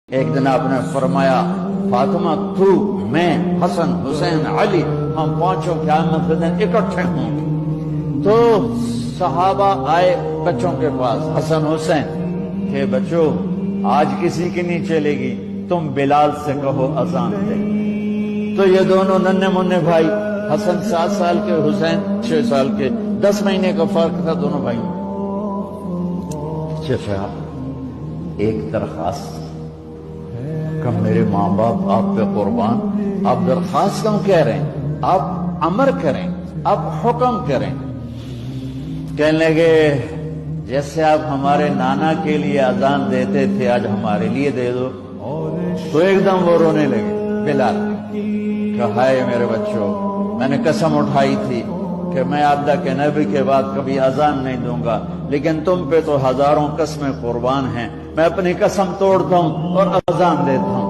ایک دن آپ نے فرمایا فاطمہ تو میں حسن حسین علی ہم پانچوں قیامت کے دن اکٹھے ہوں گے۔ تو صحابہ آئے بچوں کے پاس حسن حسین کہ بچوں آج کسی کی نہیں چلے گی، تم بلال سے کہو اذان دے۔ تو یہ دونوں ننھے منھے بھائی، حسن 7 سال کے، حسین 6 سال کے، 10 مہینے کا فرق تھا دونوں بھائیوں۔ چچا ایک درخواست کہ میرے ماں باپ آپ پہ قربان، آپ درخواست کیوں کہہ رہے ہیں؟ آپ امر کریں، آپ حکم کریں۔ کہنے لگے جیسے آپ ہمارے نانا کے لیے اذان دیتے تھے آج ہمارے لیے دے دو۔ تو ایک دم وہ رونے لگے بلال کہ ہائے میرے بچوں، میں نے قسم اٹھائی تھی کہ میں عبدہ کے نبی کے بعد کبھی اذان نہیں دوں گا، لیکن تم پہ تو ہزاروں قسمیں قربان ہیں، میں اپنی قسم توڑتا ہوں اور اذان دیتا ہوں۔